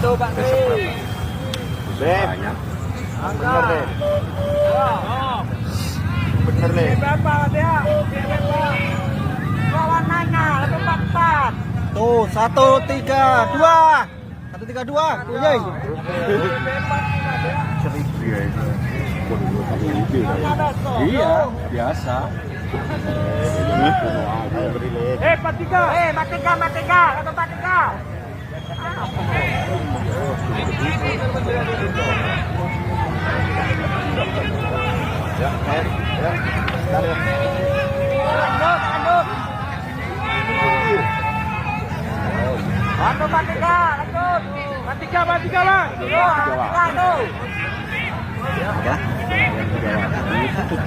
Itu Pak Tri. Banyak. Bener deh. Bener nih. Berapa dia? Dua warnanya, 144. Tuh, 132. 132. Yey. 1000 ya itu. Iya, biasa. 43. 43. 143. Ya, ya. Lanjut. 143, lanjut. 43 lah. Lanjut. Apa?